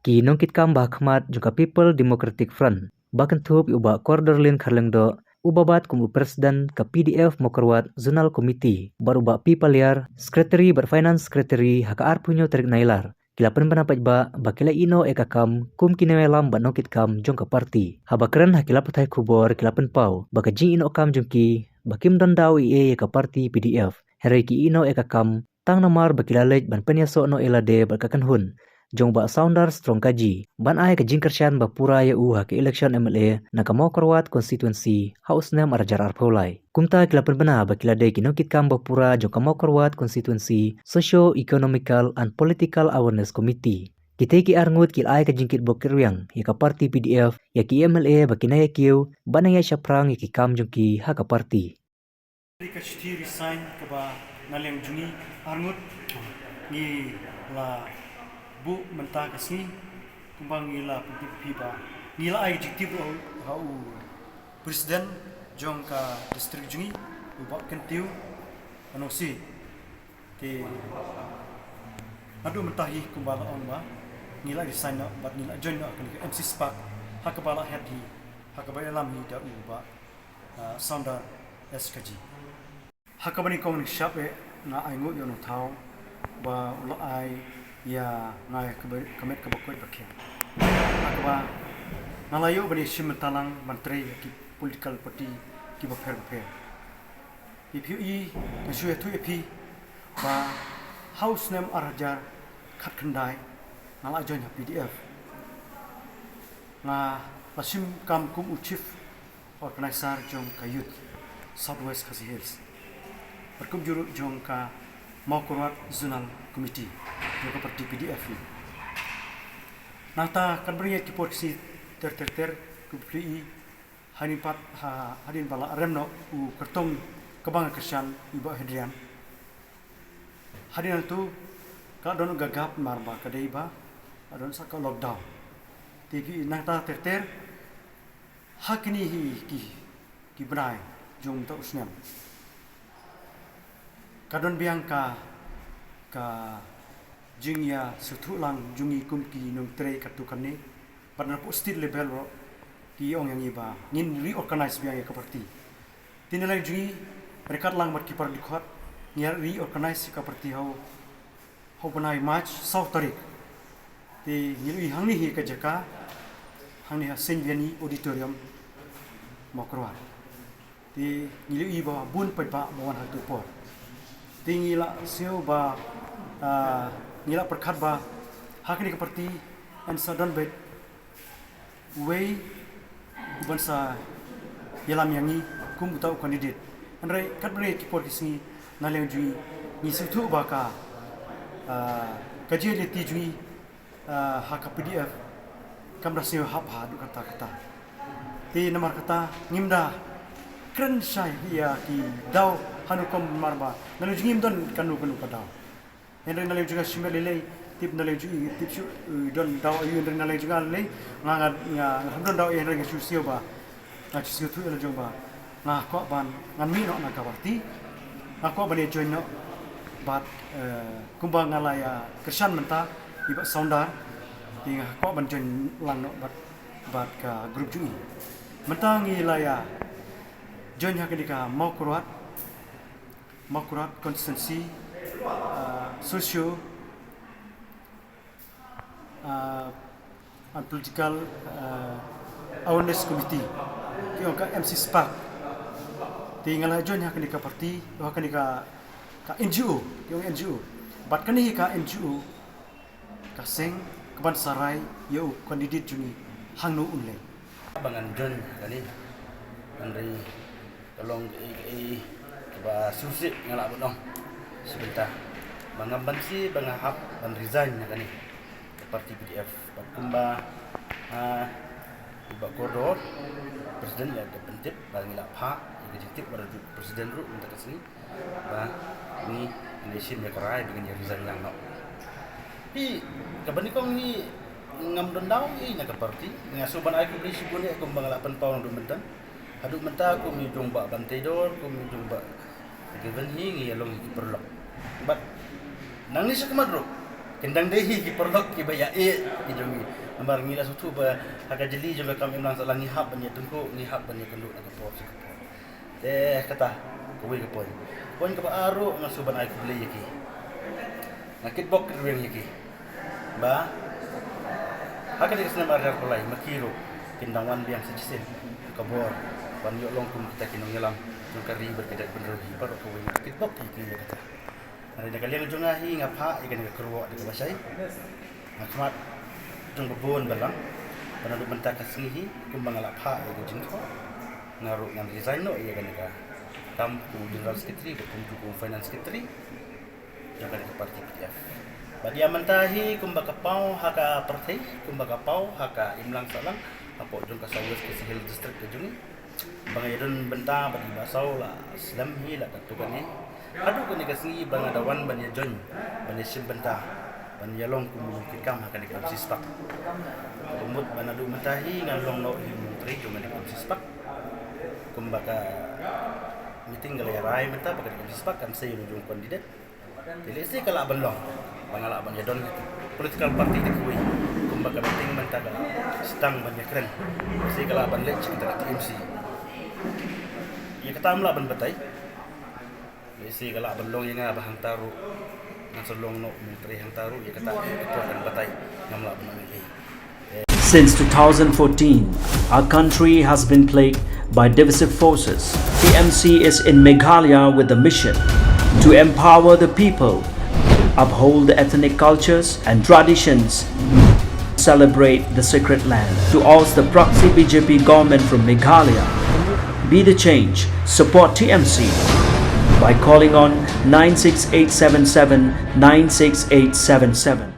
Ki nongkit kam bah khmat juga People Democratic Front. Bahkan thup uba Korderlin Karlengdo ubabat kumu presiden ke PDF mokerwat Zonal Committee baruba Pipaliar Sekretari Berfinance Sekretari HKR punyo terik nailar. Kilapan pendapat bakila ino ekakam kum kinewelam ba nongkit kam jong ke parti. Habakren hakilapat hai kubor kilapan pau baka jing ino kam jongki bakim dandau ie ke parti PDF. Hereki ino ekakam tang namar bakilalej ban penyaso no elade bakakan hun. Jong ba sounder strong kaji ban ai ke jingkershan ba pura ya ke election MLA nakamo korwat constituency house name arjar arpolai kumta kilapan bena ba kilade kinokit kam ba pura jong kamo korwat constituency socio economical and political awareness committee kita ki arngut kil ai ke jingkit bokirwiang ya ka parti PDF ya ki MLA ba kinaya kiu banaya syaprang ya ki kam jong ki ha ka parti ka shti resign ka ba naleng jungi arngut ni la bu mentah kasih kumbang ngila pipa ngila ai jikti hau presiden jong ka distrik jungi ubak kentiu anosi ke adu mentahi kumbala on ba ngila resign na bat ngila join na kan MC Spark hakabala hadi hakabala lam hi da uba sounder SKG hakabani kong shape na aingo yono thau ba ulo ai ya ngai kemet kebakoi bakya akba nalayo bani simtalang menteri ki political party ki bakher if you mesu tu epi ba house name arajar khat khandai nala join PDF na pasim kam kum chief organizer jong kayut southwest khasi hills berkum juru jong ka Mokorwat Zonal Committee juga parti PDF ni. Nata kan beri ki porsi ter kupri hanin bala remno u kertong kebang kersan ibu Hedrian. Hanin tu kalau don gagap marba kadai ba adon saka lockdown. TV nata ter hakini ki benai jong tak usnam. Kadon biangka ka jingya sutulang jungi kumki nung tre katukan ni pada posted level ro ki ong yang iba ngin reorganize biang ka parti tinilai jungi mereka lang mat kipar dikhat ngar reorganize ka parti ho banai march south tarik ti ngilui hangni hi ka jaka hangni ha senviani auditorium mokrwa ti ngilui ba bun pa bawan hatu por tingila sio ba ngila perkat ba hakni ke parti and sudden bed way bansa yalam yangi kum utau kandidat andrai kat bre ki politisi naleng jui ni situ ba ka kaji le ti jui hak PDF kamra sio hap ha du kata ti nomor kata ngimda kren sai ya ki dau hanukom marba nalu jingim don kanu kadau henry nalu juga simel lele tip nalu juga tip su don dau ayu henry nalu juga lele nga don dau henry ngesu sio ba nga sio tu elo jomba nga ko ban ngan mi no na kawarti nga ko ban join no bat kumbang ngalaya kersan menta iba sounder tinga ko ban join lang no bat ka grup jui menta ngilaya join hakika Mokorwat constituency socio and political awareness committee kyo ka MC Spark tingala join hakika parti hakika ka NGO kyo NGO bat kani ka NGO kaseng keban sarai yo kandidat juni hangno unle bangan join kani andai tolong ba susi ngala bodong sebentar bangam bansi bangahap ban resign na kani parti PDF kumba iba kodo presiden ya dependent bang ila pha executive pada presiden ru untuk kesini ba ni election ya kerai dengan resign yang no pi kabani kong ni ngam dondau ni nya ke parti ngasuban ai ku beli sibune aku bang 8 tahun do mentan aduk menta aku mi jomba bantedor aku mi jomba given hi ngi along perlo but nang ni sa kamadro kendang dehi ki perlok ki baya jongi ambar ngila sutu ba haka jeli juga kami imlang salang ngihap banya tengku ngihap banya kenduk nak por kata kuwi ke poin ke aru ngasuban ai beli yaki nakit bok riweng yaki ba haka di sana margar kolai makiro kindangan biang sejisin kabor ban yo long kum kita kinong nyelam kari berkedak benerogi baru kuwi nakit bok yaki kata ada nak kalian jungahi ngapa ikan kerwo di basai akmat jung bebon balang pada duk mentak kasnihi kumbang ala pha ikan jingko ngaru ngan design no iya kan ka kam ku general secretary ku finance secretary jaga di parti PDF bagi amantahi kumbaga pau haka partai kumbaga pau haka imlang salang apo jung ka sawes ke sihil district ke jungi bangayadon benta bagi basau la islam hi la katugani aduh kan kasngi bang adawan ban ya jon ban ya benta ban ya long ku kikam haka di sispak umut ban adu mentahi ngalong no menteri cuma di sispak kumbaga meeting galai rai menta pakai sispak kan saya ujung kandidat jadi sih kalau abang long bangala abang ya don political party di kui kumbaga meeting menta ga stang ban ya keren sih kalau abang lech kita TMC ya kata amla ban batai isi kalau abang long yang abang taru ngasolong no menteri hang taru ya kata kan batai ngamla abang ini. Since 2014, our country has been plagued by divisive forces. TMC is in Meghalaya with the mission to empower the people, uphold the ethnic cultures and traditions, celebrate the sacred land. To oust the proxy BJP government from Meghalaya, be the change, support TMC by calling on 96877 96877.